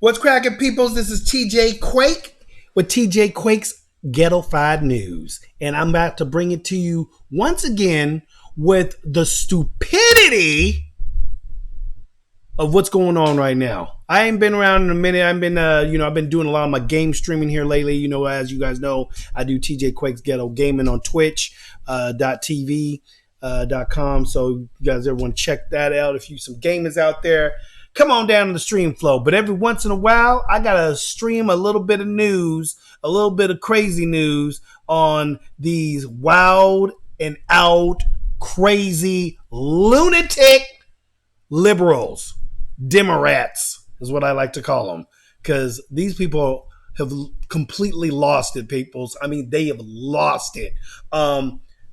What's cracking, peoples? This is TJ Quake with TJ Quake's Ghetto-fied News. And I'm about to bring it to you once again with the stupidity of what's going on right now. I ain't been around in a minute. I've been doing a lot of my game streaming here lately. As you guys know, I do TJ Quake's Ghetto Gaming on Twitch, .tv, .com. So you guys ever want to check that out? If you some gamers out there, come on down to the stream flow. But every once in a while, I gotta stream a little bit of news, a little bit of crazy news on these wild and out, crazy, lunatic liberals, Democrats is what I like to call them, because these people have completely lost it, peoples. I mean, they have lost it.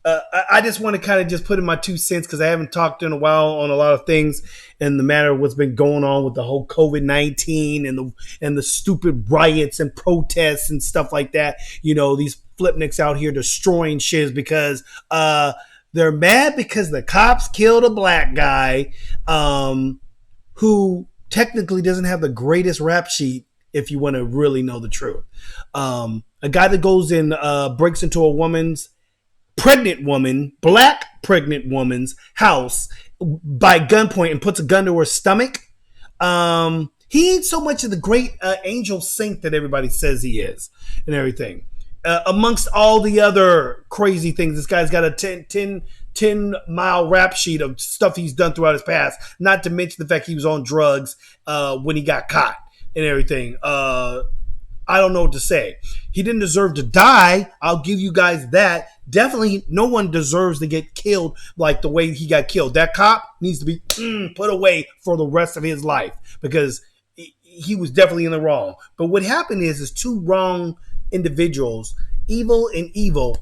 I just want to kind of just put in my 2 cents because I haven't talked in a while on a lot of things in the matter of what's been going on with the whole COVID-19 and the stupid riots and protests and stuff like that. These flipnicks out here destroying shiz because they're mad because the cops killed a black guy who technically doesn't have the greatest rap sheet if you want to really know the truth. A guy that goes and breaks into a black pregnant woman's house by gunpoint and puts a gun to her stomach. He ain't so much of the great angel saint that everybody says he is and everything. Amongst all the other crazy things, this guy's got a 10-mile rap sheet of stuff he's done throughout his past, not to mention the fact he was on drugs when he got caught and everything. I don't know what to say. He didn't deserve to die. I'll give you guys that. Definitely no one deserves to get killed like the way he got killed. That cop needs to be put away for the rest of his life because he was definitely in the wrong. But what happened is two wrong individuals, evil and evil,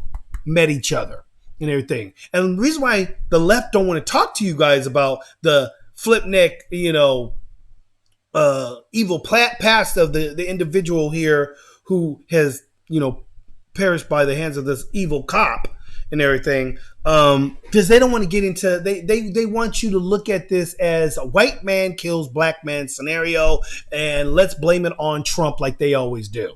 met each other and everything. And the reason why the left don't want to talk to you guys about the flip neck, evil past of the individual here who has, perished by the hands of this evil cop and everything, because they don't want to get into, they want you to look at this as a white man kills black man scenario, and let's blame it on Trump like they always do.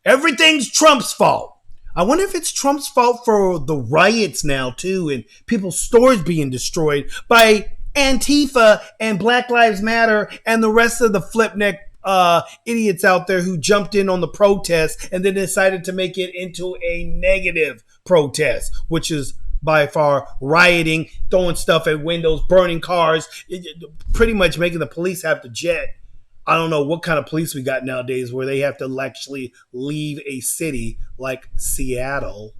Everything's Trump's fault. I wonder if it's Trump's fault for the riots now, too, and people's stores being destroyed by Antifa and Black Lives Matter and the rest of the flipneck idiots out there who jumped in on the protest and then decided to make it into a negative protest, which is by far rioting, throwing stuff at windows, burning cars, pretty much making the police have to jet. I don't know what kind of police we got nowadays where they have to actually leave a city like Seattle.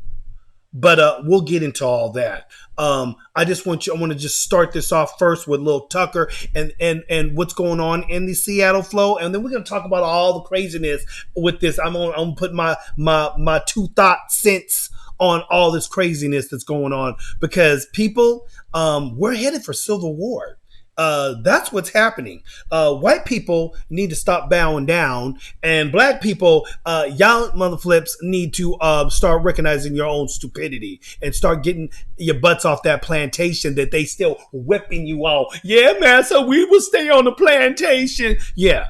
But we'll get into all that. I want to just start this off first with Lil Tucker and what's going on in the Seattle flow. And then we're going to talk about all the craziness with this. I'm going to put my 2 cents on all this craziness that's going on because people, we're headed for civil war. That's what's happening. White people need to stop bowing down, and black people, y'all mother flips need to start recognizing your own stupidity and start getting your butts off that plantation that they still whipping you off. Yeah, man. So we will stay on the plantation. Yeah.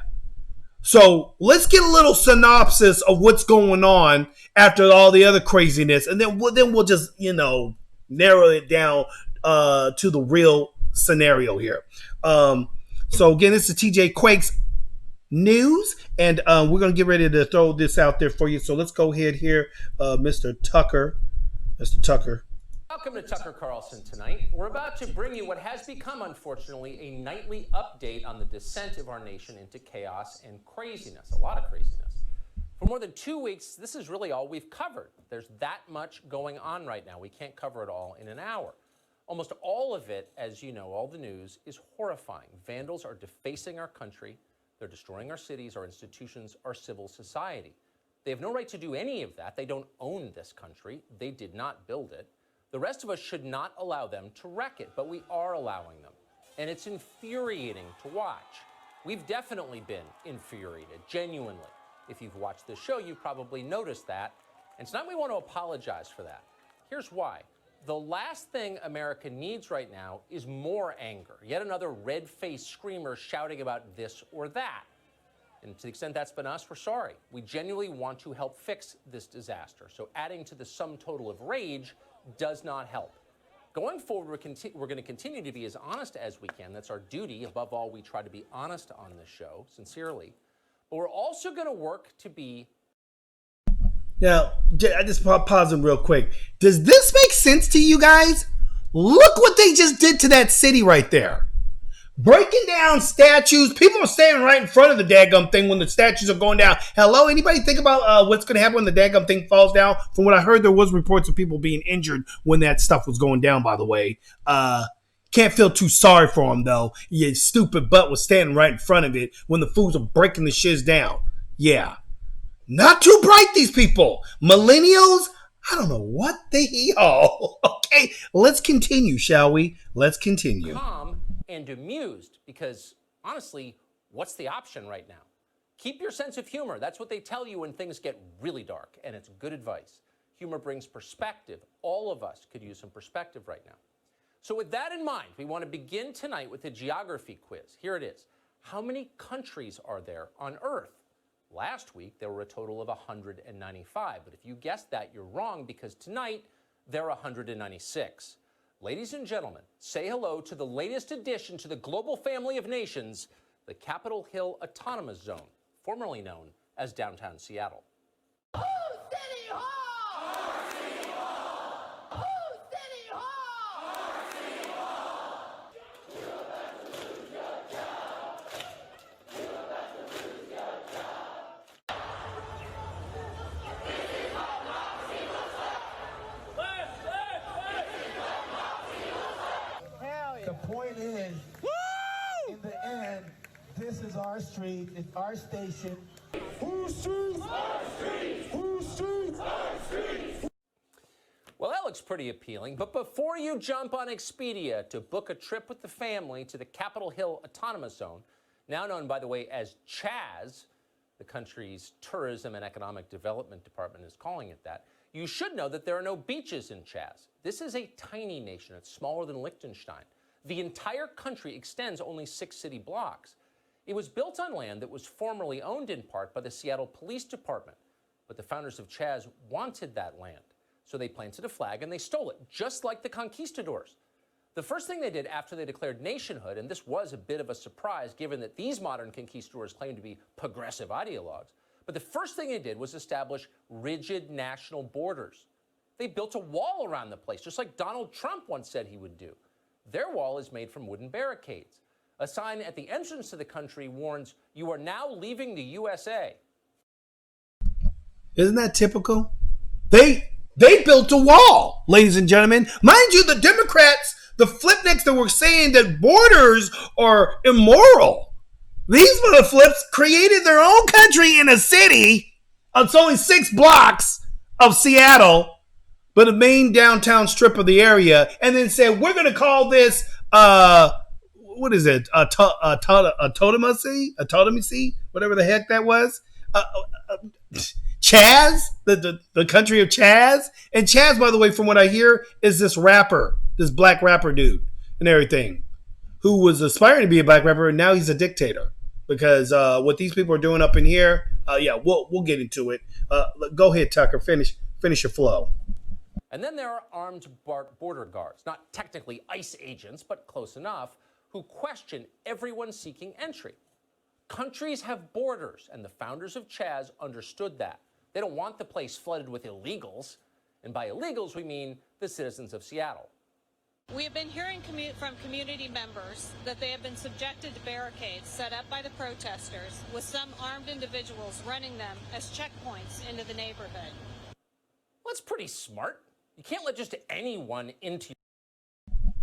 So let's get a little synopsis of what's going on after all the other craziness, and then we'll just narrow it down to the real scenario here. So again, this is TJ Quake's News, and we're going to get ready to throw this out there for you. So let's go ahead here, Mr. Tucker. Welcome to Tucker Carlson tonight. We're about to bring you what has become, unfortunately, a nightly update on the descent of our nation into chaos and craziness, a lot of craziness. For more than 2 weeks, this is really all we've covered. There's that much going on right now. We can't cover it all in an hour. Almost all of it, as you know, all the news, is horrifying. Vandals are defacing our country. They're destroying our cities, our institutions, our civil society. They have no right to do any of that. They don't own this country. They did not build it. The rest of us should not allow them to wreck it, but we are allowing them. And it's infuriating to watch. We've definitely been infuriated, genuinely. If you've watched this show, you've probably noticed that. And tonight we want to apologize for that. Here's why. The last thing America needs right now is more anger. Yet another red-faced screamer shouting about this or that. And to the extent that's been us, we're sorry. We genuinely want to help fix this disaster. So adding to the sum total of rage does not help. Going forward, we're going to continue to be as honest as we can. That's our duty. Above all, we try to be honest on this show, sincerely. But we're also going to work to be... Now, I just pause them real quick. Does this make sense to you guys? Look what they just did to that city right there. Breaking down statues. People are standing right in front of the daggum thing when the statues are going down. Hello? Anybody think about what's going to happen when the daggum thing falls down? From what I heard, there was reports of people being injured when that stuff was going down, by the way. Can't feel too sorry for them, though. Your stupid butt was standing right in front of it when the fools are breaking the shiz down. Yeah. Not too bright, these people. Millennials, I don't know what they are. Okay, let's continue, shall we? Let's continue. Calm and amused, because honestly, what's the option right now? Keep your sense of humor. That's what they tell you when things get really dark, and it's good advice. Humor brings perspective. All of us could use some perspective right now. So with that in mind, we want to begin tonight with a geography quiz. Here it is. How many countries are there on Earth? Last week, there were a total of 195, but if you guessed that, you're wrong, because tonight, there are 196. Ladies and gentlemen, say hello to the latest addition to the global family of nations, the Capitol Hill Autonomous Zone, formerly known as downtown Seattle. Who's City Hall? Our City Hall! Who's City Hall? Our City Hall! You're about to lose your job. You're about to lose your job. The point is, in the end, this is our street, it's our station. Whose streets? Our streets! Whose streets? Our streets! Well, that looks pretty appealing, but before you jump on Expedia to book a trip with the family to the Capitol Hill Autonomous Zone, now known, by the way, as CHAZ, the country's Tourism and Economic Development Department is calling it that, you should know that there are no beaches in CHAZ. This is a tiny nation. It's smaller than Liechtenstein. The entire country extends only 6 city blocks. It was built on land that was formerly owned in part by the Seattle Police Department, but the founders of CHAZ wanted that land. So they planted a flag and they stole it, just like the conquistadors. The first thing they did after they declared nationhood, and this was a bit of a surprise given that these modern conquistadors claim to be progressive ideologues, but the first thing they did was establish rigid national borders. They built a wall around the place, just like Donald Trump once said he would do. Their wall is made from wooden barricades. A sign at the entrance to the country warns, "You are now leaving the USA." Isn't that typical? They built a wall, ladies and gentlemen. Mind you, the Democrats, the flipnicks that were saying that borders are immoral, these motherflips created their own country in a city. It's only 6 blocks of Seattle, but a main downtown strip of the area, and then said, we're going to call this, what is it, autonomy, whatever the heck that was. Chaz, the country of Chaz. And Chaz, by the way, from what I hear, is this rapper, this black rapper dude and everything, who was aspiring to be a black rapper, and now he's a dictator. Because what these people are doing up in here, we'll get into it. Go ahead, Tucker, finish your flow. And then there are armed border guards, not technically ICE agents, but close enough, who question everyone seeking entry. Countries have borders, and the founders of CHAZ understood that. They don't want the place flooded with illegals, and by illegals we mean the citizens of Seattle. We have been hearing from community members that they have been subjected to barricades set up by the protesters, with some armed individuals running them as checkpoints into the neighborhood. Well, that's pretty smart. You can't let just anyone into.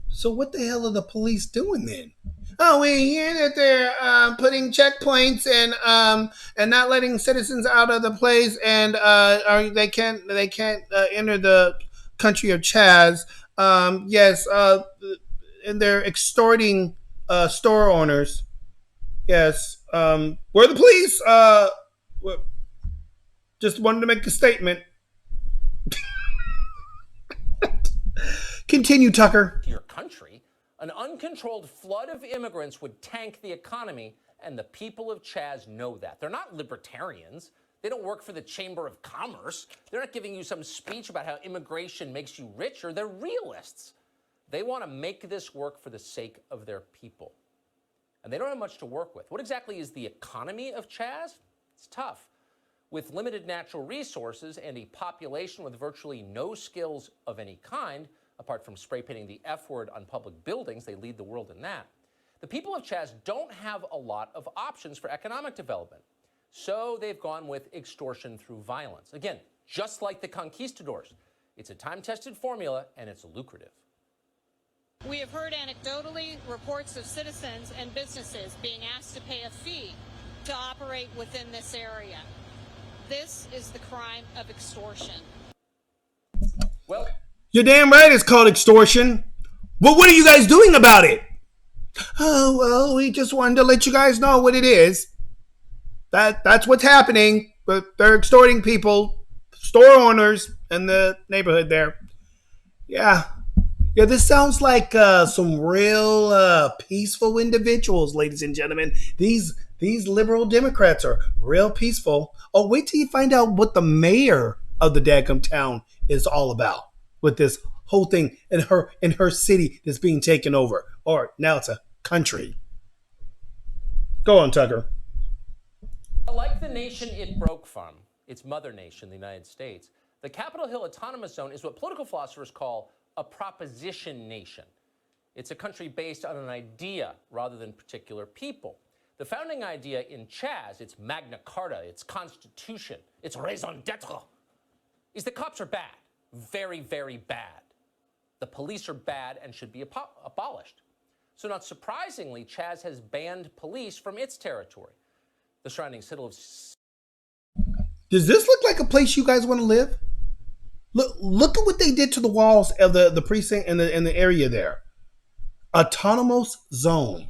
So what the hell are the police doing then? Oh, we hear that they're putting checkpoints and not letting citizens out of the place, and they can't enter the country of Chaz. Yes, and they're extorting store owners. Yes, we're the police. Just wanted to make a statement. Continue, Tucker. To your country, an uncontrolled flood of immigrants would tank the economy And the people of Chaz know that. They're not libertarians. They don't work for the Chamber of Commerce. They're not giving you some speech about how immigration makes you richer. They're realists. They want to make this work for the sake of their people. And they don't have much to work with. What exactly is the economy of Chaz? It's tough. With limited natural resources and a population with virtually no skills of any kind, apart from spray painting the F word on public buildings, they lead the world in that. The people of Chaz don't have a lot of options for economic development. So they've gone with extortion through violence. Again, just like the conquistadors. It's a time-tested formula, and it's lucrative. We have heard anecdotally reports of citizens and businesses being asked to pay a fee to operate within this area. This is the crime of extortion. Well, you're damn right it's called extortion. But what are you guys doing about it? Oh, well, we just wanted to let you guys know what it is. That's what's happening. But they're extorting people, store owners in the neighborhood there. Yeah, this sounds like some real peaceful individuals, ladies and gentlemen. These liberal Democrats are real peaceful. Oh, wait till you find out what the mayor of the daggum town is all about with this whole thing in her city that's being taken over. Or now it's a country. Go on, Tucker. Like the nation it broke from, its mother nation, the United States, the Capitol Hill Autonomous Zone is what political philosophers call a proposition nation. It's a country based on an idea rather than particular people. The founding idea in Chaz, its Magna Carta, its Constitution, its raison d'etre, is that cops are bad. Very, very bad. The police are bad and should be abolished. So not surprisingly, Chaz has banned police from its territory. The surrounding city of... Does this look like a place you guys want to live? Look at what they did to the walls of the precinct and the area there. Autonomous zone.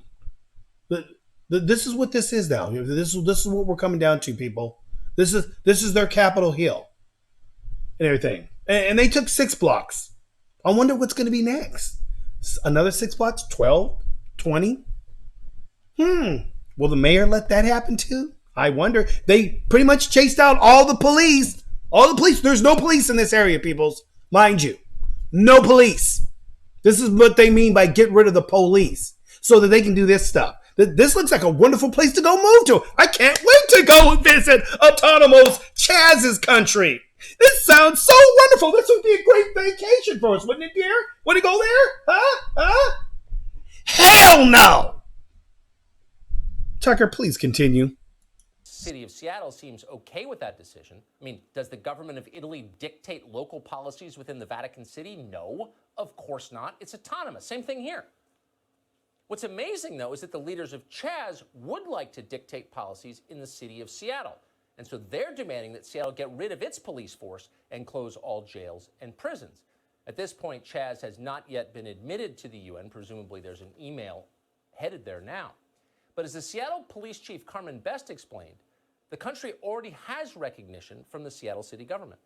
This is what this is now. This is what we're coming down to, people. This is their Capitol Hill and everything. And they took 6 blocks. I wonder what's going to be next. Another 6 blocks? 12? 20? Will the mayor let that happen too? I wonder. They pretty much chased out all the police. There's no police in this area, peoples. Mind you. No police. This is what they mean by get rid of the police so that they can do this stuff. This looks like a wonderful place to go move to. I can't wait to go visit Autonomous Chaz's country. This sounds so wonderful. This would be a great vacation for us, wouldn't it, dear? Want to go there? Huh? Hell no! Tucker, please continue. City of Seattle seems okay with that decision. I mean, does the government of Italy dictate local policies within the Vatican City? No, of course not. It's autonomous. Same thing here. What's amazing, though, is that the leaders of Chaz would like to dictate policies in the city of Seattle. And so they're demanding that Seattle get rid of its police force and close all jails and prisons. At this point, Chaz has not yet been admitted to the UN. Presumably there's an email headed there now. But as the Seattle Police Chief Carmen Best explained, the country already has recognition from the Seattle city government.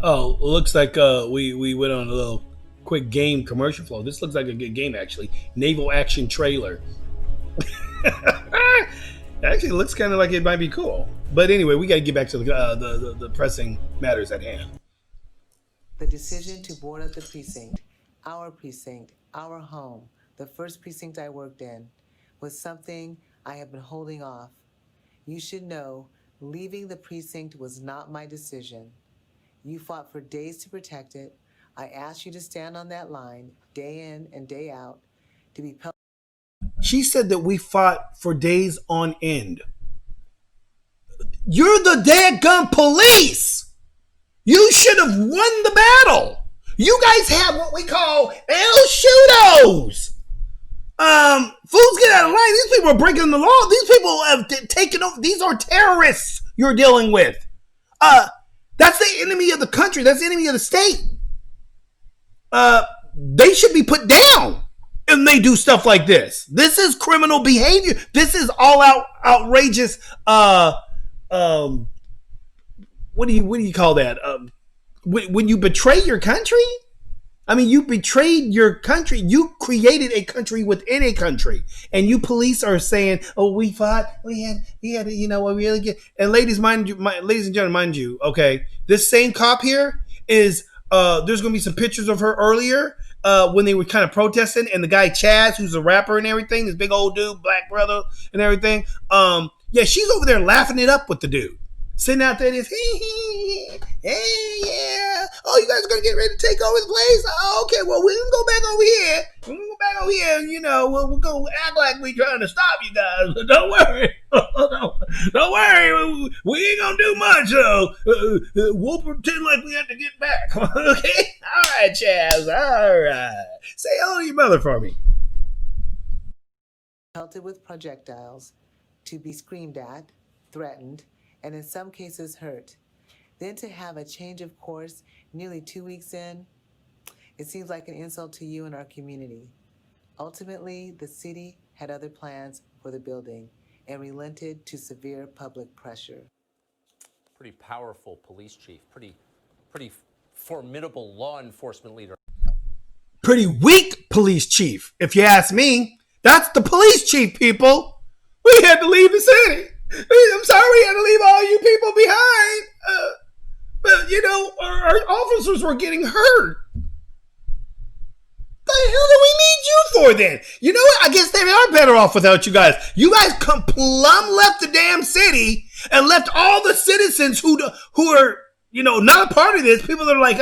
Oh, it looks like we went on a little quick game commercial flow. This looks like a good game, actually. Naval action trailer. Actually, it looks kind of like it might be cool. But anyway, we got to get back to the pressing matters at hand. The decision to board up the precinct, our home, the first precinct I worked in, was something I have been holding off. You should know, leaving the precinct was not my decision. You fought for days to protect it. I asked you to stand on that line, day in and day out, to be... She said that we fought for days on end. You're the dadgum police! You should have won the battle! You guys have what we call El Shootos! Fools, get out of line. These people are breaking the law. These people have taken over. These are terrorists you're dealing with. That's the enemy of the country. That's the enemy of the state. They should be put down if they do stuff like this. This is criminal behavior. This is all out outrageous. What do you call that? When you betray your country, I mean, you betrayed your country. You created a country within a country, and you police are saying, "Oh, we fought. we had, you know, we really get." And ladies, ladies and gentlemen, mind you, okay, this same cop here is. There's gonna be some pictures of her earlier when they were kind of protesting, and the guy Chaz, who's a rapper and everything, this big old dude, black brother and everything. Yeah, she's over there laughing it up with the dude. Sitting out there, this, hey, yeah. Oh, you guys are going to get ready to take over the place? Oh, okay, well, we can go back over here. We can go back over here, and, you know, we'll go act like we're trying to stop you guys. But don't worry. Don't worry. We ain't going to do much. We'll pretend like we have to get back. Okay? All right, Chaz. All right. Say hello to your mother for me. Pelted with projectiles, to be screamed at, threatened, and in some cases hurt. Then to have a change of course nearly 2 weeks in, it seems like an insult to you and our community. Ultimately, the city had other plans for the building and relented to severe public pressure. Pretty powerful police chief, pretty formidable law enforcement leader. Pretty weak police chief, if you ask me. That's the police chief, people. We had to leave the city. I'm sorry we had to leave all you people behind. But, you know, our officers were getting hurt. The hell do we need you for then? You know what? I guess they are better off without you guys. You guys plumb left the damn city and left all the citizens who are, you know, not a part of this. People that are like,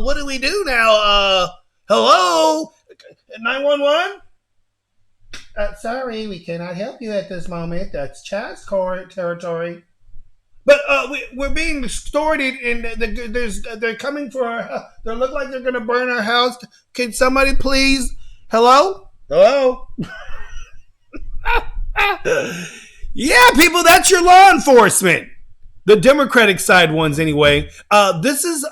what do we do now? Hello? 911? Sorry, we cannot help you at this moment. That's Chaz territory. But we're being extorted, and they're coming for our. They look like they're going to burn our house. Can somebody please? Hello? Hello? Yeah, people, that's your law enforcement. The Democratic side ones, anyway. This is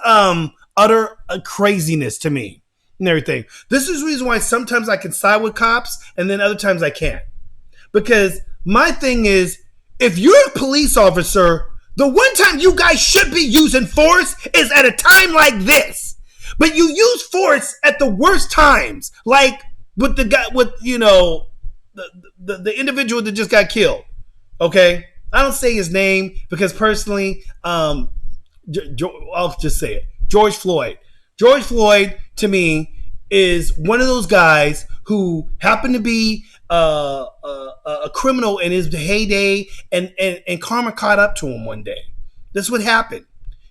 utter craziness to me. And everything. This is the reason why sometimes I can side with cops and then other times I can't. Because my thing is, if you're a police officer, the one time you guys should be using force is at a time like this. But you use force at the worst times, like with the guy, with, you know, the individual that just got killed. Okay, I don't say his name because personally, I'll just say it. George Floyd. George Floyd, to me, is one of those guys who happened to be a criminal in his heyday, and karma caught up to him one day. That's what happened,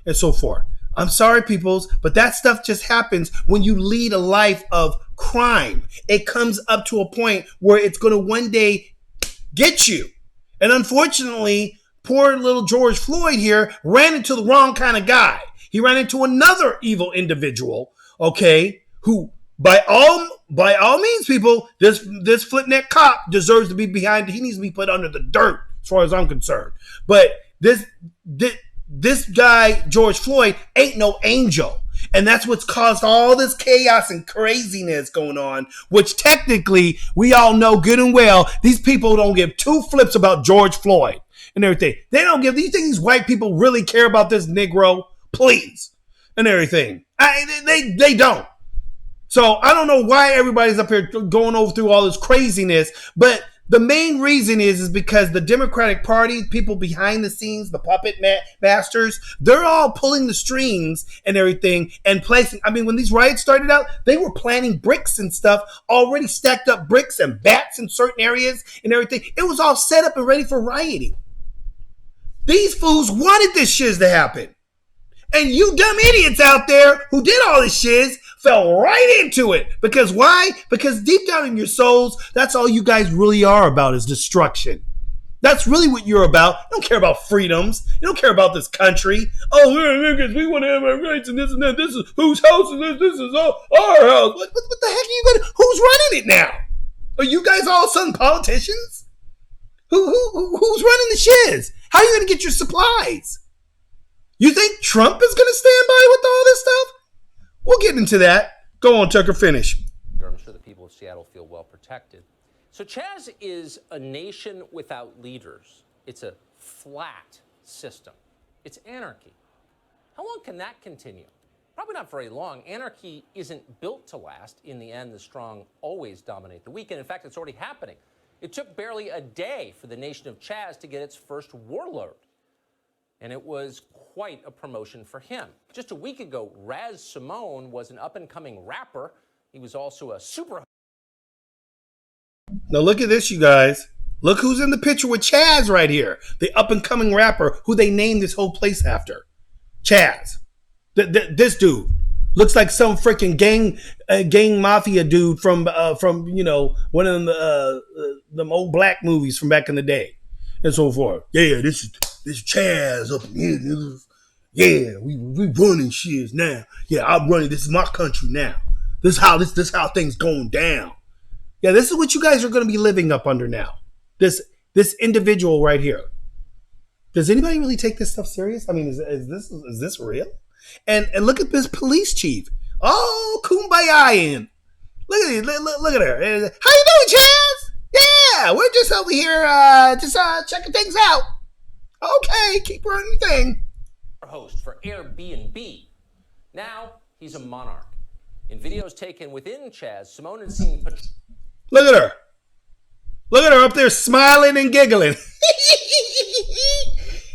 and so forth. I'm sorry, peoples, but that stuff just happens when you lead a life of crime. It comes up to a point where it's going to one day get you. And unfortunately, poor little George Floyd here ran into the wrong kind of guy. He ran into another evil individual, okay, who by all means, people, this flipneck cop deserves to be behind. He needs to be put under the dirt, as far as I'm concerned. But this guy, George Floyd, ain't no angel. And that's what's caused all this chaos and craziness going on, which technically we all know good and well, these people don't give two flips about George Floyd and everything. They don't give, these things white people really care about this Negro? Please. And everything. They don't. So I don't know why everybody's up here going over through all this craziness, but the main reason is because the Democratic Party, people behind the scenes, the puppet masters, they're all pulling the strings and everything and placing. I mean, when these riots started out, they were planting bricks and stuff, already stacked up bricks and bats in certain areas and everything. It was all set up and ready for rioting. These fools wanted this shiz to happen. And you dumb idiots out there who did all this shiz fell right into it. Because why? Because deep down in your souls, that's all you guys really are about is destruction. That's really what you're about. You don't care about freedoms. You don't care about this country. Oh, because we want to have our rights and this and that. This is whose house is this? This is our house. What the heck are you going to, who's running it now? Are you guys all of a sudden politicians? Who's running the shiz? How are you going to get your supplies? You think Trump is going to stand by with all this stuff? We'll get into that. Go on, Tucker, finish. I'm sure the people of Seattle feel well protected. So Chaz is a nation without leaders. It's a flat system. It's anarchy. How long can that continue? Probably not very long. Anarchy isn't built to last. In the end, the strong always dominate the weak. And in fact, it's already happening. It took barely a day for the nation of Chaz to get its first warlord. And it was quite a promotion for him. Just a week ago, Raz Simone was an up-and-coming rapper. He was also a super... Now look at this, you guys. Look who's in the picture with Chaz right here. The up-and-coming rapper who they named this whole place after. Chaz. This dude looks like some freaking gang mafia dude from one of them old black movies from back in the day and so forth. Yeah, this is Chaz up in here. Yeah, we running shit now. Yeah, I'm running. This is my country now. This is how things going down. Yeah, this is what you guys are going to be living up under now. This individual right here. Does anybody really take this stuff serious? I mean, is this real? And look at this police chief. Oh, kumbaya. Look at her. How you doing, Chaz? Yeah, we're just over here checking things out. Okay, keep running your thing. Host for Airbnb. Now he's a monarch. In videos taken within Chaz, Simone is seen... Look at her. Look at her up there smiling and giggling.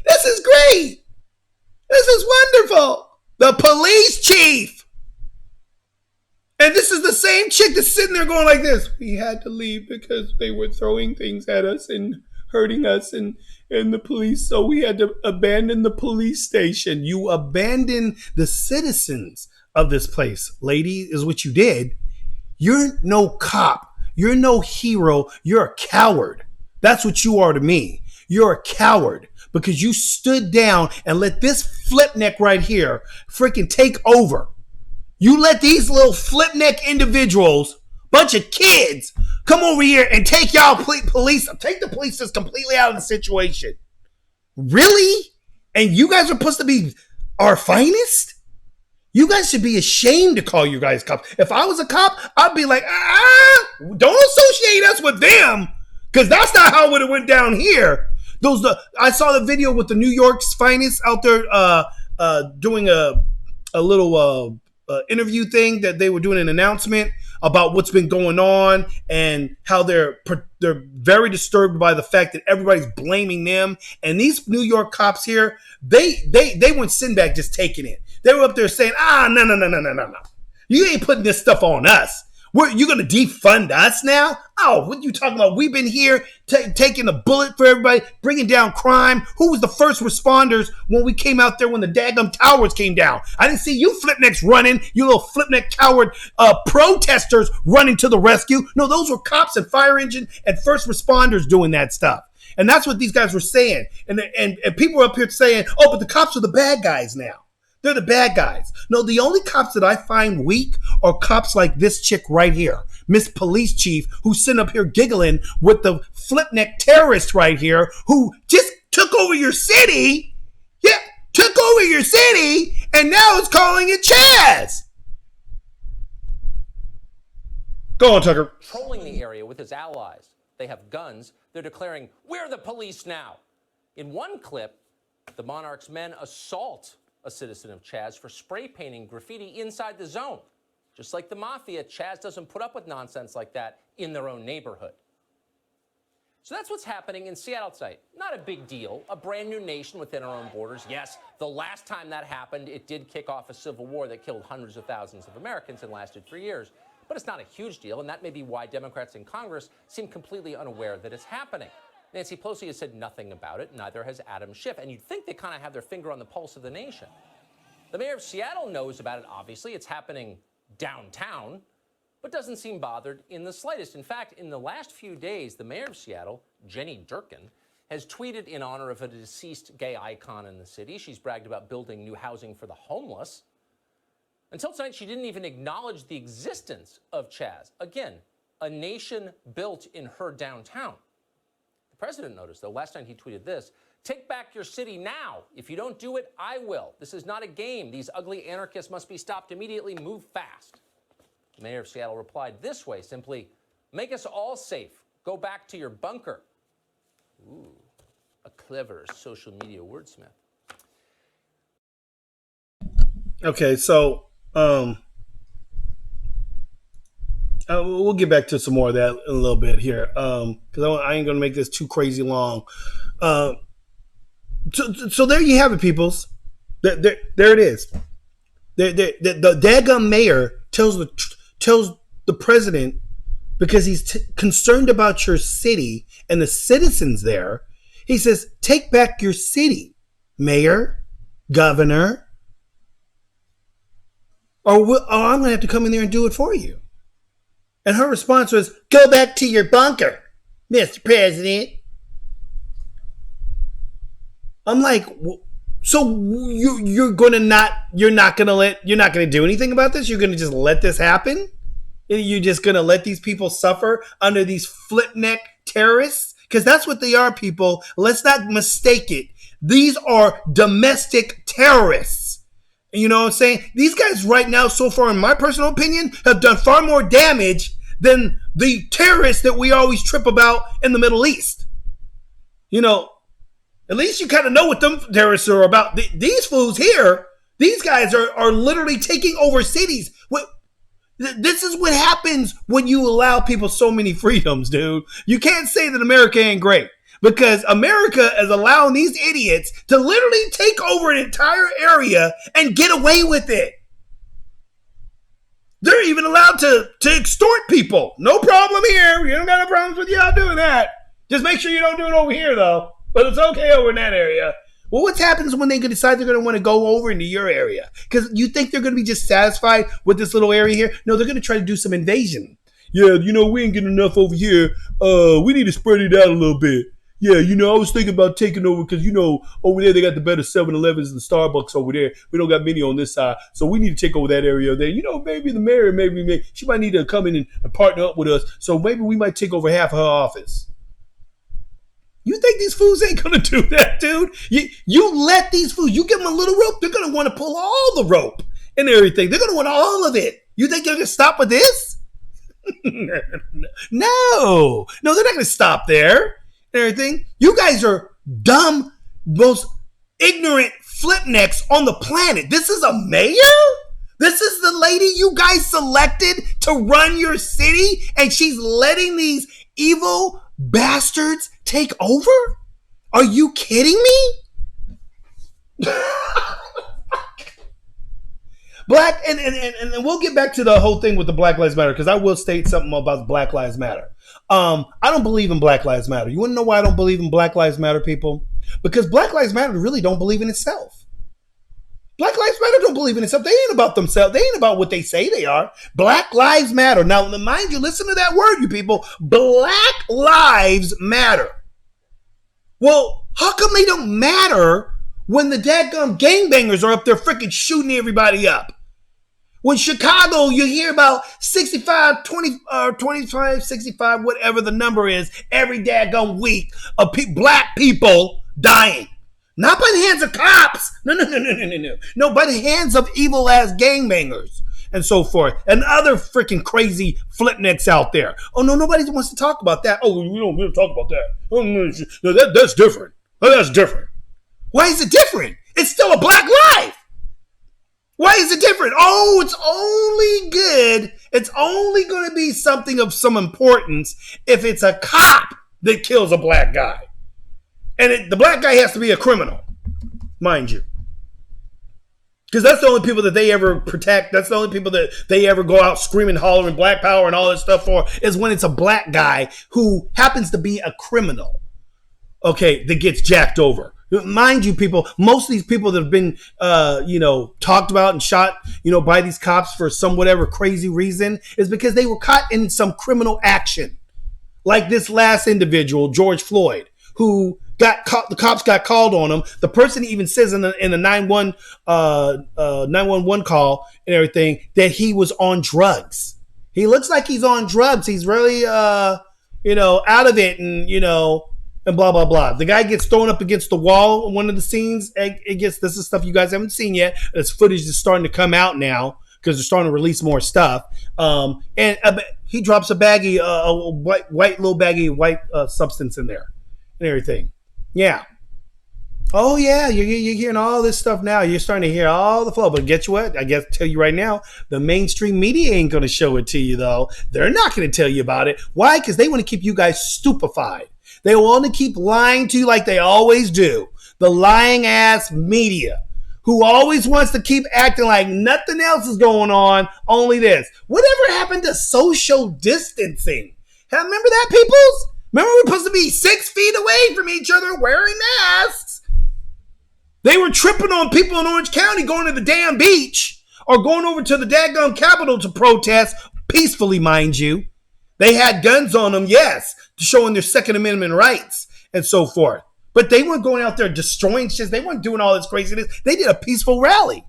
This is great. This is wonderful. The police chief. And this is the same chick that's sitting there going like this. We had to leave because they were throwing things at us and hurting us and the police. So we had to abandon the police station. You abandoned the citizens of this place, lady, is what you did. You're no cop. You're no hero. You're a coward. That's what you are to me. You're a coward because you stood down and let this flip neck right here freaking take over. You let these little flip neck individuals, bunch of kids, come over here and take y'all take the police just completely out of the situation. Really? And you guys are supposed to be our finest? You guys should be ashamed to call you guys cops. If I was a cop, I'd be like, don't associate us with them, because that's not how it would have went down here. I saw the video with the New York's finest out there doing a little interview thing that they were doing an announcement about what's been going on and how they're very disturbed by the fact that everybody's blaming them. And these New York cops here, they weren't sitting back just taking it. They were up there saying, no. You ain't putting this stuff on us. You're going to defund us now? Oh, what are you talking about? We've been here taking a bullet for everybody, bringing down crime. Who was the first responders when we came out there when the daggum towers came down? I didn't see you flipnecks running, you little flipneck coward protesters running to the rescue. No, those were cops and fire engine and first responders doing that stuff. And that's what these guys were saying. And people were up here saying, oh, but the cops are the bad guys now. They're the bad guys. No, the only cops that I find weak are cops like this chick right here, Miss Police Chief, who's sitting up here giggling with the flipneck terrorist right here who just took over your city. Yeah, took over your city, and now is calling it Chaz. Go on, Tucker. Trolling the area with his allies. They have guns. They're declaring, we're the police now. In one clip, the monarch's men assault a citizen of Chaz for spray painting graffiti inside the zone. Just like the mafia, Chaz doesn't put up with nonsense like that in their own neighborhood. So that's what's happening in Seattle tonight. Not a big deal, a brand new nation within our own borders. Yes, the last time that happened, it did kick off a civil war that killed hundreds of thousands of Americans and lasted for years. But it's not a huge deal, and that may be why Democrats in Congress seem completely unaware that it's happening. Nancy Pelosi has said nothing about it, neither has Adam Schiff, and you'd think they kind of have their finger on the pulse of the nation. The mayor of Seattle knows about it, obviously. It's happening downtown, but doesn't seem bothered in the slightest. In fact, in the last few days, the mayor of Seattle, Jenny Durkin, has tweeted in honor of a deceased gay icon in the city. She's bragged about building new housing for the homeless. Until tonight, she didn't even acknowledge the existence of Chaz. Again, a nation built in her downtown. The president noticed, though, last night he tweeted this: take back your city now. If you don't do it, I will. This is not a game. These ugly anarchists must be stopped immediately. Move fast. The mayor of Seattle replied this way, simply, make us all safe. Go back to your bunker. Ooh, a clever social media wordsmith. Okay, so Um, we'll get back to some more of that in a little bit here. Because I ain't gonna make this too crazy long. Uh, so there you have it, peoples. There it is. The daggum mayor tells the president, because he's concerned about your city and the citizens there. He says, "Take back your city, mayor, governor, or I'm going to have to come in there and do it for you." And her response was, "Go back to your bunker, Mr. President." I'm like, so you're not gonna do anything about this? You're gonna just let this happen? You're just gonna let these people suffer under these flipneck terrorists? Because that's what they are, people. Let's not mistake it. These are domestic terrorists. You know what I'm saying? These guys right now, so far, in my personal opinion, have done far more damage than the terrorists that we always trip about in the Middle East. You know, at least you kind of know what them terrorists are about. These fools here, these guys are literally taking over cities. This is what happens when you allow people so many freedoms, dude. You can't say that America ain't great, because America is allowing these idiots to literally take over an entire area and get away with it. They're even allowed to extort people. No problem here. You don't got no problems with y'all doing that. Just make sure you don't do it over here, though. But it's okay over in that area. Well, what happens when they decide they're going to want to go over into your area? Because you think they're going to be just satisfied with this little area here? No, they're going to try to do some invasion. Yeah, we ain't getting enough over here. We need to spread it out a little bit. Yeah, I was thinking about taking over because, over there they got the better 7-Elevens and Starbucks over there. We don't got many on this side. So we need to take over that area there. Maybe the mayor, maybe she might need to come in and partner up with us. So maybe we might take over half of her office. You think these fools ain't gonna do that, dude? You let these fools, you give them a little rope, they're gonna want to pull all the rope and everything. They're gonna want all of it. You think they're gonna stop with this? No, they're not gonna stop there and everything. You guys are dumb, most ignorant flipnecks on the planet. This is a mayor? This is the lady you guys selected to run your city, and she's letting these evil bastards take over? Are you kidding me? Black and we'll get back to the whole thing with the Black Lives Matter, because I will state something about Black Lives Matter. I don't believe in Black Lives Matter. You want to know why I don't believe in Black Lives Matter, people? Because Black Lives Matter really don't believe in itself. Black Lives Matter don't believe in itself. They ain't about themselves. They ain't about what they say they are. Black Lives Matter. Now, mind you, listen to that word, you people. Black Lives Matter. Well, how come they don't matter when the dadgum gangbangers are up there freaking shooting everybody up? When Chicago, you hear about 65, 20, 25, 65, whatever the number is, every dadgum week of black people dying. Not by the hands of cops. No. No, by the hands of evil-ass gangbangers and so forth. And other freaking crazy flipnecks out there. Oh, no, nobody wants to talk about that. Oh, we don't want to talk about that. Oh, no, that's different. Oh, that's different. Why is it different? It's still a black life. Why is it different? Oh, it's only good. It's only going to be something of some importance if it's a cop that kills a black guy. And the black guy has to be a criminal, mind you. Because that's the only people that they ever protect. That's the only people that they ever go out screaming, hollering black power and all that stuff for, is when it's a black guy who happens to be a criminal, okay, that gets jacked over. Mind you, people, most of these people that have been, talked about and shot, by these cops for some whatever crazy reason is because they were caught in some criminal action. Like this last individual, George Floyd, who got caught, the cops got called on him. The person even says in the 911 call and everything that he was on drugs. He looks like he's on drugs. He's really, out of it and blah, blah, blah. The guy gets thrown up against the wall in one of the scenes. This is stuff you guys haven't seen yet. This footage is starting to come out now because they're starting to release more stuff. And he drops a baggie, a white little baggie of white substance in there and everything. Yeah. Oh yeah, you're hearing all this stuff now. You're starting to hear all the flow. But guess what? I guess tell you right now, the mainstream media ain't going to show it to you though. They're not going to tell you about it. Why? Because they want to keep you guys stupefied. They want to keep lying to you like they always do. The lying ass media, who always wants to keep acting like nothing else is going on, only this. Whatever happened to social distancing? Remember that, peoples? Remember we're supposed to be 6 feet away from each other wearing masks? They were tripping on people in Orange County going to the damn beach or going over to the daggone Capitol to protest, peacefully, mind you. They had guns on them, yes, showing their Second Amendment rights and so forth. But they weren't going out there destroying shit. They weren't doing all this craziness. They did a peaceful rally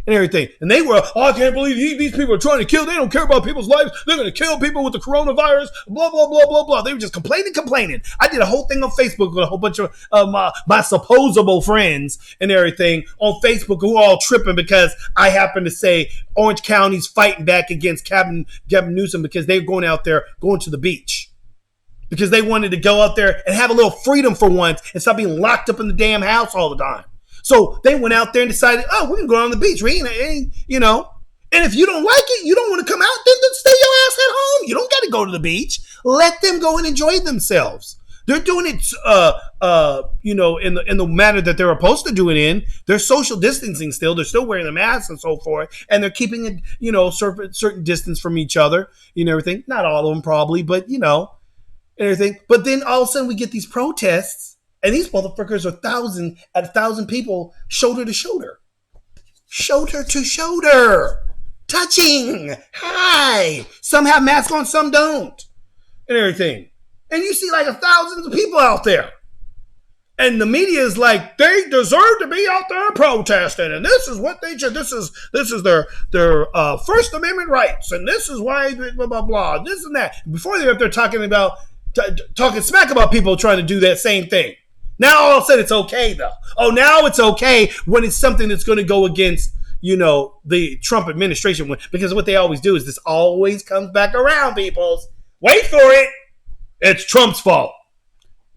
and everything. And they were, I can't believe these people are trying to kill. They don't care about people's lives. They're going to kill people with the coronavirus, blah, blah, blah, blah, blah. They were just complaining. I did a whole thing on Facebook with a whole bunch of my supposable friends and everything on Facebook who are all tripping because I happen to say Orange County's fighting back against Gavin Newsom because they're going out there, going to the beach. Because they wanted to go out there and have a little freedom for once and stop being locked up in the damn house all the time. So they went out there and decided, oh, we're going to go on the beach. We ain't, you know. And if you don't like it, you don't want to come out, then stay your ass at home. You don't got to go to the beach. Let them go and enjoy themselves. They're doing it, you know, in the manner that they're supposed to do it in. They're social distancing still. They're still wearing the masks and so forth. And they're keeping it, you know, certain distance from each other and everything. Not all of them probably, but, you know. And everything. But then all of a sudden we get these protests, and these motherfuckers are 1,000 people shoulder to shoulder. Shoulder to shoulder. Touching. Hi. Some have masks on, some don't. And everything. And you see like 1,000 of people out there. And the media is like, they deserve to be out there protesting, and this is what they should. This is their First Amendment rights, and this is why blah blah blah. This and that. Before they're up there talking about talking smack about people trying to do that same thing. Now all of a sudden it's okay though. Oh, now it's okay when it's something that's going to go against, you know, the Trump administration. Because what they always do is this always comes back around, peoples. Wait for it. It's Trump's fault.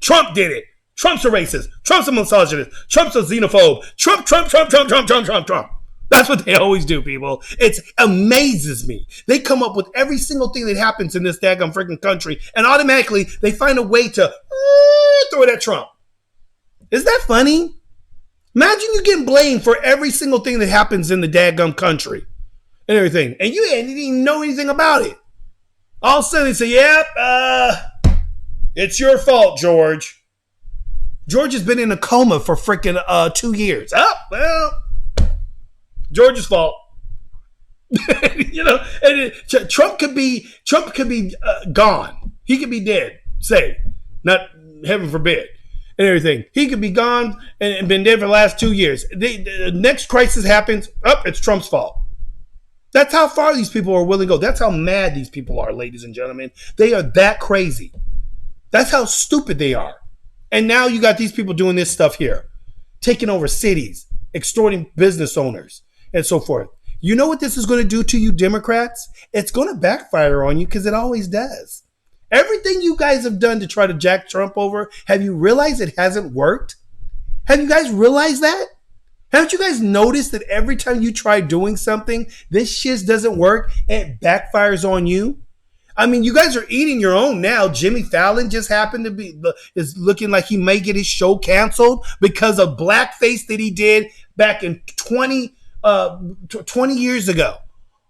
Trump did it. Trump's a racist. Trump's a misogynist. Trump's a xenophobe. Trump. That's what they always do, people. It amazes me. They come up with every single thing that happens in this daggone freaking country, and automatically they find a way to throw it at Trump. Is that funny? Imagine you getting blamed for every single thing that happens in the daggone country and everything, and you didn't even know anything about it. All of a sudden they say, yep, it's your fault, George. George has been in a coma for freaking 2 years. Oh, well, George's fault. You know, and Trump could be gone. He could be dead. Say, not heaven forbid, and everything. He could be gone and been dead for the last 2 years. The next crisis happens. It's Trump's fault. That's how far these people are willing to go. That's how mad these people are, ladies and gentlemen. They are that crazy. That's how stupid they are. And now you got these people doing this stuff here, taking over cities, extorting business owners, and so forth. You know what this is going to do to you Democrats? It's going to backfire on you because it always does. Everything you guys have done to try to jack Trump over, have you realized it hasn't worked? Have you guys realized that? Haven't you guys noticed that every time you try doing something, this shit doesn't work, it backfires on you? I mean, you guys are eating your own now. Jimmy Fallon just happened to be is looking like he may get his show canceled because of blackface that he did back in 20 years ago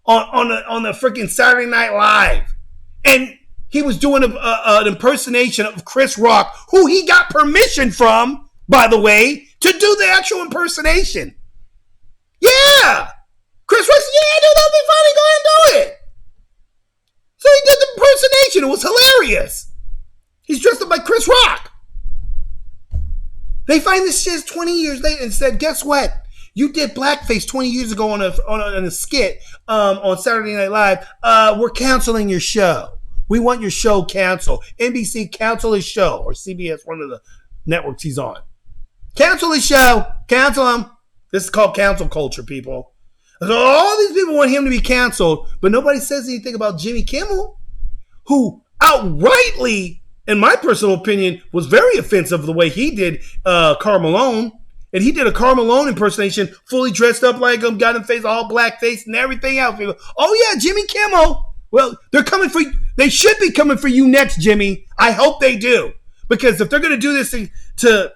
on the freaking Saturday Night Live, and he was doing an impersonation of Chris Rock, who he got permission from, by the way, to do the actual impersonation. Yeah, Chris Rock said, "Yeah, dude, that'll be funny. Go ahead and do it." So he did the impersonation. It was hilarious. He's dressed up like Chris Rock. They find this shit 20 years later and said, guess what? You did blackface 20 years ago on a skit on Saturday Night Live. We're canceling your show. We want your show canceled. NBC, cancel his show. Or CBS, one of the networks he's on. Cancel his show. Cancel him. This is called cancel culture, people. So all these people want him to be canceled, but nobody says anything about Jimmy Kimmel, who outrightly, in my personal opinion, was very offensive the way he did Karl Malone And he did a Karl Malone impersonation, fully dressed up like him, got him face all black face and everything else. People, oh yeah, Jimmy Kimmel. Well, they're coming for you. They should be coming for you next, Jimmy. I hope they do. Because if they're going to do this thing to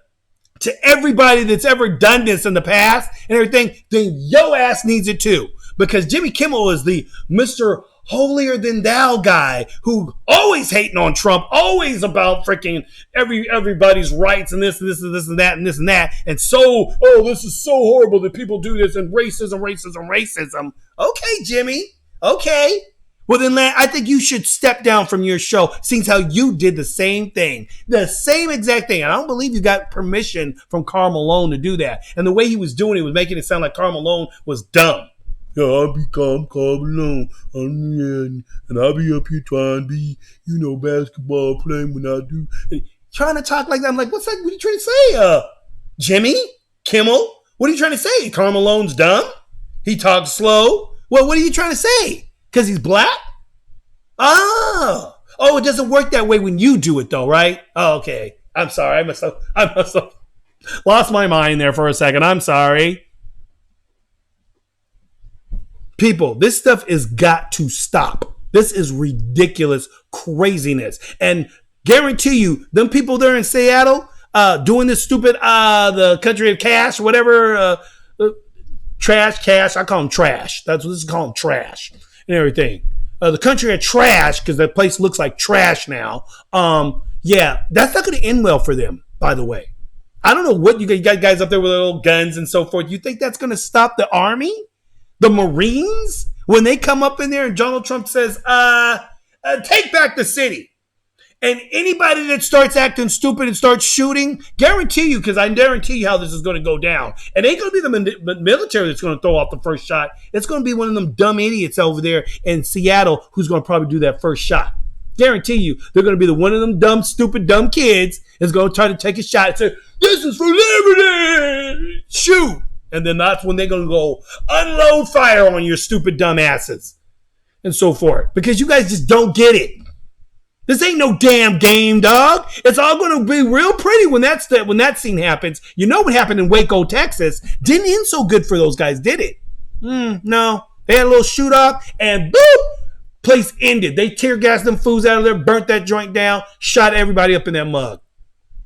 everybody that's ever done this in the past and everything, then yo ass needs it too. Because Jimmy Kimmel is the Mr. Holier than thou guy who always hating on Trump, always about freaking everybody's rights and this and this and this and that and this and that. And so, oh, this is so horrible that people do this and racism. Okay, Jimmy. Okay. Well, then, I think you should step down from your show, seeing how you did the same thing. The same exact thing. And I don't believe you got permission from Karl Malone to do that. And the way he was doing it was making it sound like Karl Malone was dumb. Yeah, I'll become Karl Malone. And I'll be up here trying to be, basketball playing when I do. Trying to talk like that. I'm like, what are you trying to say? Jimmy Kimmel? What are you trying to say? Karl Malone's dumb? He talks slow? Well, what are you trying to say? Because he's black? Oh, it doesn't work that way when you do it, though, right? Oh, okay. I'm sorry. I must have lost my mind there for a second. I'm sorry. People, this stuff is got to stop. This is ridiculous craziness. And guarantee you, them people there in Seattle doing this stupid, the country of cash, whatever, trash, cash. I call them trash. That's what this is called, trash. And everything. The country of trash, because that place looks like trash now. Yeah, that's not going to end well for them, by the way. I don't know what you got guys up there with little guns and so forth. You think that's going to stop the Army? The Marines? When they come up in there and Donald Trump says, take back the city. And anybody that starts acting stupid and starts shooting, guarantee you, because I guarantee you how this is going to go down. It ain't going to be the military that's going to throw off the first shot. It's going to be one of them dumb idiots over there in Seattle who's going to probably do that first shot. Guarantee you, they're going to be one of them dumb, stupid, dumb kids is going to try to take a shot and say, this is for liberty. Shoot. And then that's when they're going to go unload fire on your stupid dumb asses and so forth. Because you guys just don't get it. This ain't no damn game, dog. It's all going to be real pretty when that scene happens. You know what happened in Waco, Texas. Didn't end so good for those guys, did it? No. They had a little shoot-off, and boop, place ended. They tear gassed them fools out of there, burnt that joint down, shot everybody up in that mug.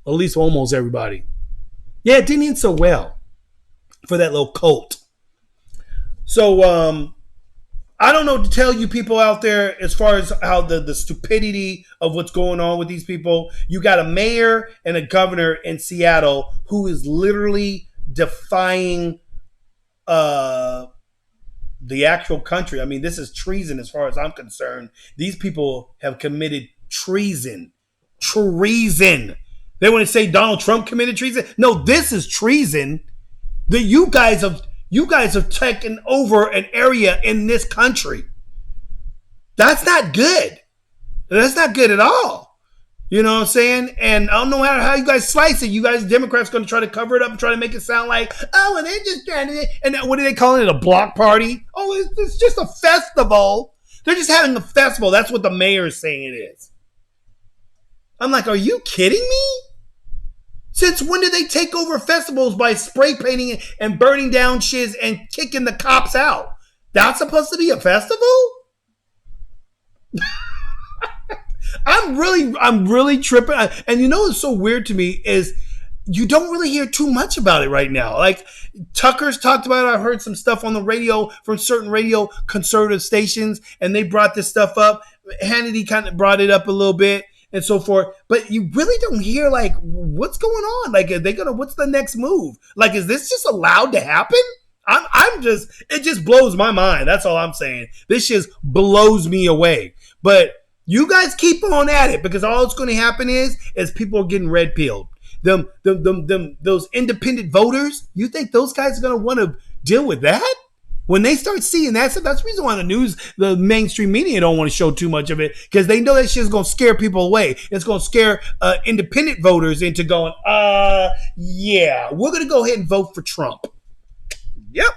At least almost everybody. Yeah, it didn't end so well for that little cult. So, I don't know what to tell you people out there as far as how the stupidity of what's going on with these people. You got a mayor and a governor in Seattle who is literally defying the actual country. I mean, this is treason as far as I'm concerned. These people have committed treason. Treason. They want to say Donald Trump committed treason. No, this is treason. That you guys have taken over an area in this country. That's not good. That's not good at all. You know what I'm saying? And I don't know how you guys slice it. You guys, Democrats, going to try to cover it up and try to make it sound like, oh, and they're just trying to, and what are they calling it? A block party? Oh, it's just a festival. They're just having a festival. That's what the mayor is saying it is. I'm like, are you kidding me? Since when did they take over festivals by spray painting and burning down shiz and kicking the cops out? That's supposed to be a festival? I'm really tripping. And you know what's so weird to me is you don't really hear too much about it right now. Like Tucker's talked about it. I've heard some stuff on the radio from certain radio conservative stations, and they brought this stuff up. Hannity kind of brought it up a little bit. And so forth, but you really don't hear like what's going on. Like, are they gonna? What's the next move? Like, is this just allowed to happen? It just blows my mind. That's all I'm saying. This just blows me away. But you guys keep on at it because all it's going to happen is people are getting red pilled. Those independent voters. You think those guys are gonna want to deal with that? When they start seeing that stuff, that's the reason why the mainstream media don't want to show too much of it, because they know that shit's going to scare people away. It's going to scare independent voters into going, yeah, we're going to go ahead and vote for Trump. Yep.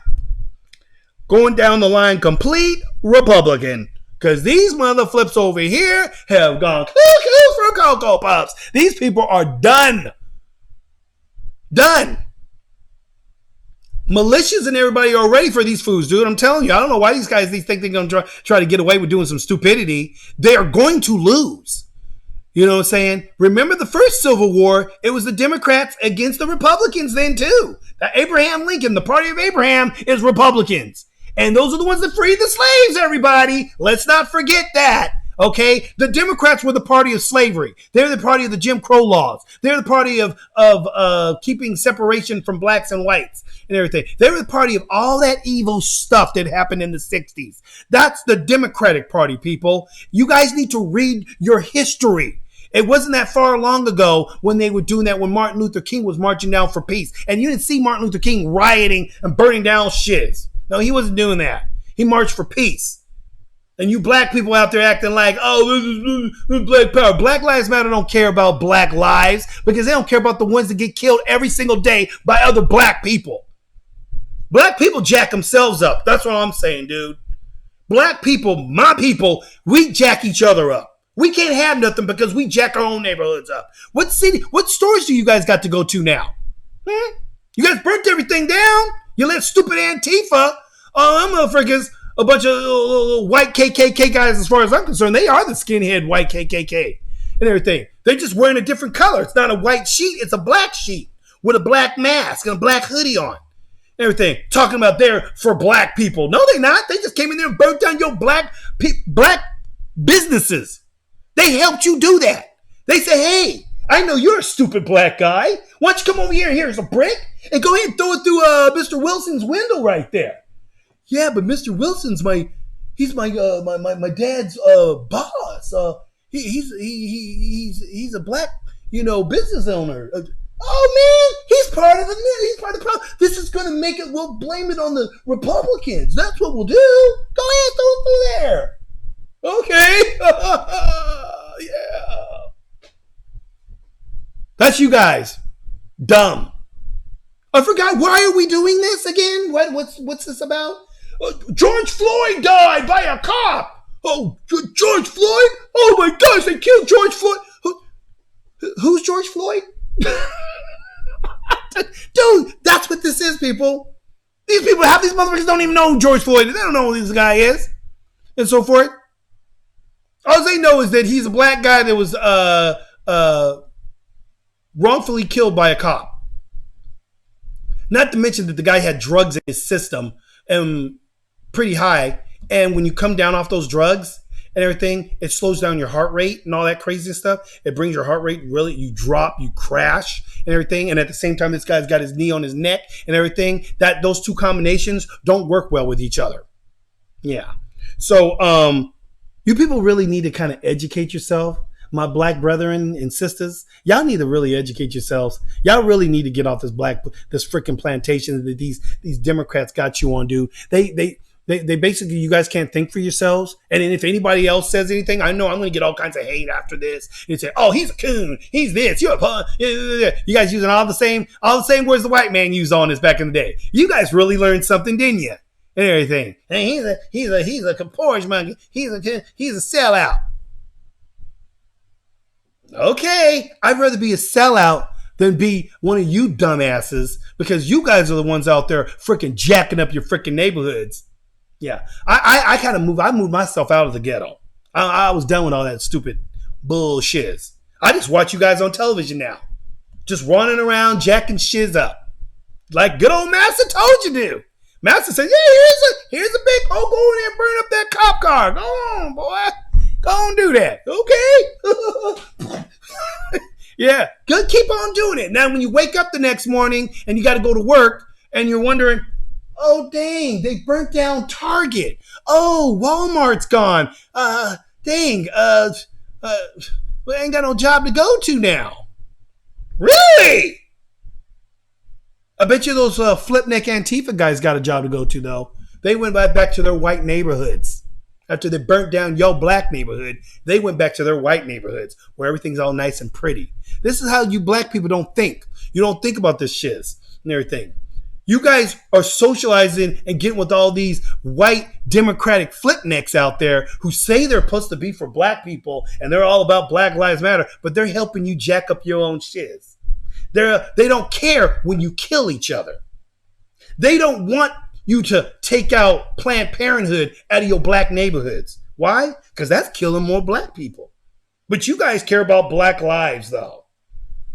Going down the line, complete Republican. Because these mother flips over here have gone cuckoo for Cocoa Puffs. These people are done. Done. Militias and everybody are ready for these fools, dude. I'm telling you, I don't know why these guys think they're going to try to get away with doing some stupidity. They are going to lose. You know what I'm saying? Remember the first Civil War? It was the Democrats against the Republicans then too. Abraham Lincoln, the party of Abraham, is Republicans. And those are the ones that freed the slaves, everybody. Let's not forget that. Okay, the Democrats were the party of slavery. They're the party of the Jim Crow laws. They're the party of keeping separation from blacks and whites and everything. They were the party of all that evil stuff that happened in the 60s. That's the Democratic Party, people. You guys need to read your history. It wasn't that far long ago when they were doing that, when Martin Luther King was marching down for peace. And you didn't see Martin Luther King rioting and burning down shiz. No, he wasn't doing that. He marched for peace. And you black people out there acting like, oh, this is black power. Black Lives Matter don't care about black lives because they don't care about the ones that get killed every single day by other black people. Black people jack themselves up. That's what I'm saying, dude. Black people, my people, we jack each other up. We can't have nothing because we jack our own neighborhoods up. What stores do you guys got to go to now? You guys burnt everything down. You let stupid Antifa, them motherfuckers, a bunch of white KKK guys, as far as I'm concerned, they are the skinhead white KKK and everything. They're just wearing a different color. It's not a white sheet. It's a black sheet with a black mask and a black hoodie on. Everything. Talking about they're for black people. No, they're not. They just came in there and burnt down your black businesses. They helped you do that. They say, hey, I know you're a stupid black guy. Why don't you come over here and here's a brick and go ahead and throw it through Mr. Wilson's window right there. Yeah, but Mr. Wilson's my dad's boss. He's a black, business owner. Oh man, he's part of the problem. This is gonna make it. We'll blame it on the Republicans. That's what we'll do. Go ahead, throw it through there. Okay. Yeah. That's you guys. Dumb. I forgot. Why are we doing this again? What's this about? George Floyd died by a cop. Oh, George Floyd? Oh my gosh, they killed George Floyd. Who's George Floyd? Dude, that's what this is, people. These motherfuckers don't even know who George Floyd is. They don't know who this guy is. And so forth. All they know is that he's a black guy that was wrongfully killed by a cop. Not to mention that the guy had drugs in his system and pretty high. And when you come down off those drugs and everything, it slows down your heart rate and all that crazy stuff. It brings your heart rate really, you drop, you crash and everything. And at the same time, this guy's got his knee on his neck and everything. That those two combinations don't work well with each other. Yeah. So, you people really need to kind of educate yourself. My black brethren and sisters, y'all need to really educate yourselves. Y'all really need to get off this freaking plantation that these Democrats got you on, dude. They basically, you guys can't think for yourselves. And then if anybody else says anything, I know I'm going to get all kinds of hate after this. And say, oh, he's a coon. He's this. You're a pun. You guys using all the same words the white man used on us back in the day. You guys really learned something, didn't you? And everything. And he's a porridge monkey. He's a sellout. Okay, I'd rather be a sellout than be one of you dumbasses because you guys are the ones out there freaking jacking up your freaking neighborhoods. Yeah, I kind of moved myself out of the ghetto. I was done with all that stupid bullshit. I just watch you guys on television now, just running around jacking shiz up like good old Master told you to. Master said, yeah, here's a big hole. Go in there and burn up that cop car. Go on, boy. Go on, do that. Okay. Yeah, good. Keep on doing it. Now, when you wake up the next morning and you got to go to work and you're wondering, oh, dang, they burnt down Target. Oh, Walmart's gone. Dang, we ain't got no job to go to now. Really? I bet you those flip-neck Antifa guys got a job to go to, though. They went back to their white neighborhoods. After they burnt down your black neighborhood, they went back to their white neighborhoods where everything's all nice and pretty. This is how you black people don't think. You don't think about this shiz and everything. You guys are socializing and getting with all these white Democratic flipnecks out there who say they're supposed to be for black people and they're all about Black Lives Matter, but they're helping you jack up your own shiz. They don't care when you kill each other. They don't want you to take out Planned Parenthood out of your black neighborhoods. Why? Because that's killing more black people. But you guys care about black lives, though.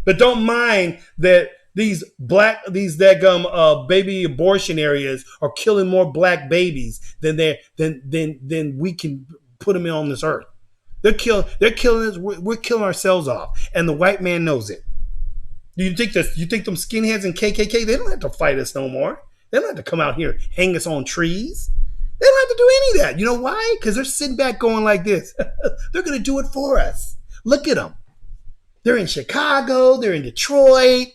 But don't mind that these baby abortion areas are killing more black babies than we can put them on this earth. They're killing us. We're killing ourselves off, and the white man knows it. You think them skinheads and KKK? They don't have to fight us no more. They don't have to come out here hang us on trees. They don't have to do any of that. You know why? Because they're sitting back going like this. They're going to do it for us. Look at them. They're in Chicago. They're in Detroit.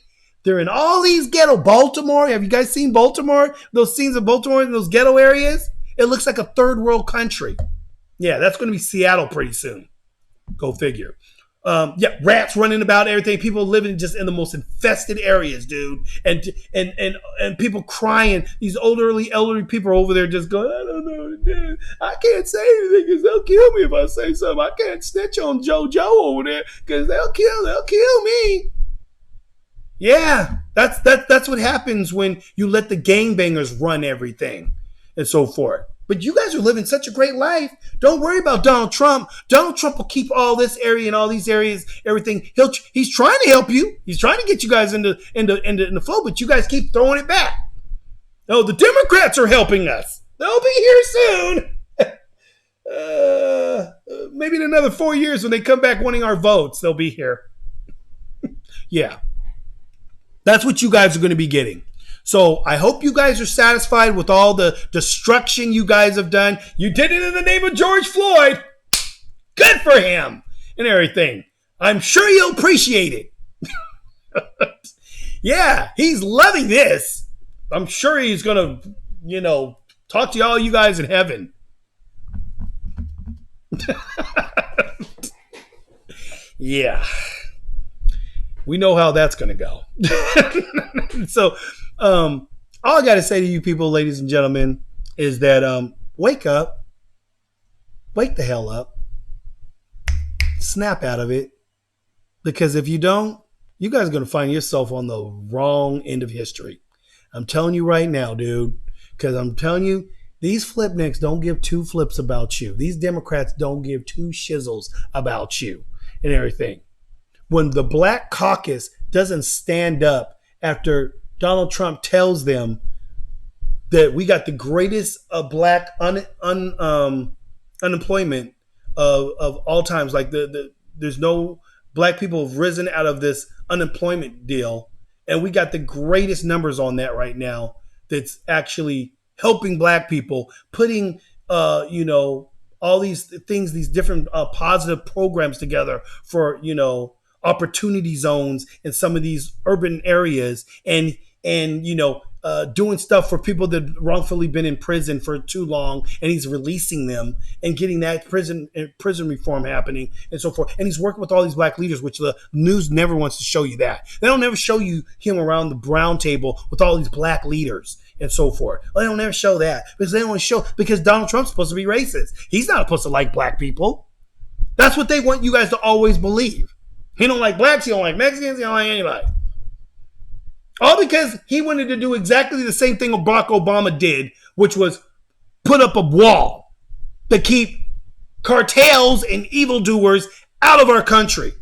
They're in all these ghetto. Baltimore. Have you guys seen Baltimore? Those scenes of Baltimore in those ghetto areas? It looks like a third world country. Yeah, that's going to be Seattle pretty soon. Go figure. Rats running about, everything. People living just in the most infested areas, dude. And people crying. These elderly people are over there just going, I don't know, dude. I can't say anything because they'll kill me if I say something. I can't snitch on JoJo over there because they'll kill me. Yeah, that's what happens when you let the gangbangers run everything and so forth. But you guys are living such a great life. Don't worry about Donald Trump. Donald Trump will keep all this area and all these areas, everything. He's trying to help you. He's trying to get you guys in the flow, but you guys keep throwing it back. Oh, the Democrats are helping us. They'll be here soon. Maybe in another 4 years when they come back wanting our votes, they'll be here. Yeah. That's what you guys are going to be getting. So I hope you guys are satisfied with all the destruction you guys have done. You did it in the name of George Floyd. Good for him and everything. I'm sure you'll appreciate it. Yeah, he's loving this. I'm sure he's going to, talk to all you guys in heaven. Yeah. We know how that's going to go. So, all I got to say to you people, ladies and gentlemen, is that wake up. Wake the hell up. Snap out of it. Because if you don't, you guys are going to find yourself on the wrong end of history. I'm telling you right now, dude. Because I'm telling you, these flipnicks don't give two flips about you. These Democrats don't give two shizzles about you and everything. When the Black Caucus doesn't stand up after Donald Trump tells them that we got the greatest black unemployment of all times, like there's no black people have risen out of this unemployment deal, and we got the greatest numbers on that right now. That's actually helping black people, putting all these things, these different positive programs together for opportunity zones in some of these urban areas, and doing stuff for people that wrongfully been in prison for too long, and he's releasing them and getting that prison reform happening and so forth. And he's working with all these black leaders, which the news never wants to show you that. They don't ever show you him around the brown table with all these black leaders and so forth. Well, they don't ever show that because they don't want to show, because Donald Trump's supposed to be racist. He's not supposed to like black people. That's what they want you guys to always believe. He don't like blacks, he don't like Mexicans, he don't like anybody. All because he wanted to do exactly the same thing Barack Obama did, which was put up a wall to keep cartels and evildoers out of our country.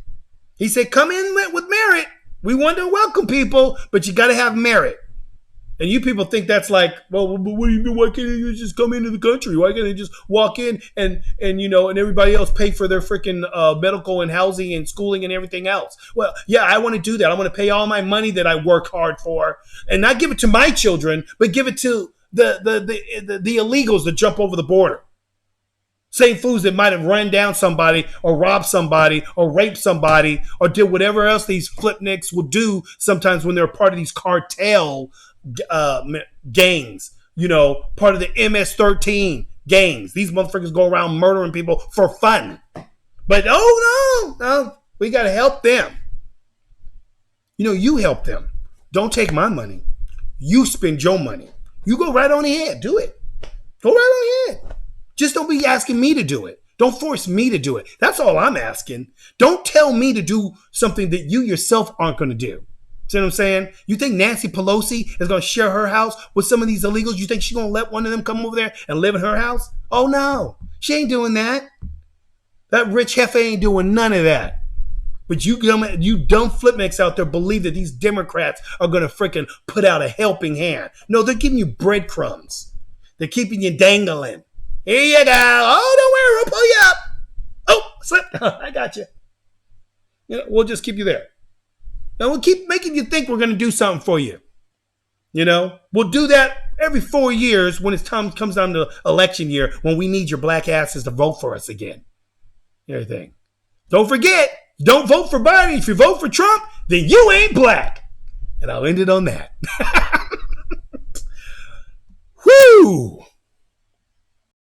He said, come in with merit. We want to welcome people, but you got to have merit. And you people think that's like, well, what do you mean? Why can't they just come into the country? Why can't they just walk in and everybody else pay for their freaking medical and housing and schooling and everything else? Well, yeah, I want to do that. I want to pay all my money that I work hard for and not give it to my children, but give it to the illegals that jump over the border. Same fools that might have run down somebody or robbed somebody or raped somebody or did whatever else these flipnicks will do sometimes when they're part of these cartel gangs, part of the MS-13 gangs. These motherfuckers go around murdering people for fun. But no, we got to help them. You help them. Don't take my money. You spend your money. You go right on ahead. Do it. Go right on ahead. Just don't be asking me to do it. Don't force me to do it. That's all I'm asking. Don't tell me to do something that you yourself aren't going to do. See what I'm saying? You think Nancy Pelosi is going to share her house with some of these illegals? You think she's going to let one of them come over there and live in her house? Oh, no. She ain't doing that. That rich heifer ain't doing none of that. But you dumb flipmicks out there believe that these Democrats are going to freaking put out a helping hand. No, they're giving you breadcrumbs. They're keeping you dangling. Here you go. Oh, don't worry. I'll pull you up. Oh, slip. I got you. You know, we'll just keep you there. And we'll keep making you think we're going to do something for you. You know, we'll do that every 4 years when it's time comes down to election year when we need your black asses to vote for us again. Everything. Don't forget, don't vote for Biden. If you vote for Trump, then you ain't black. And I'll end it on that. Whoo!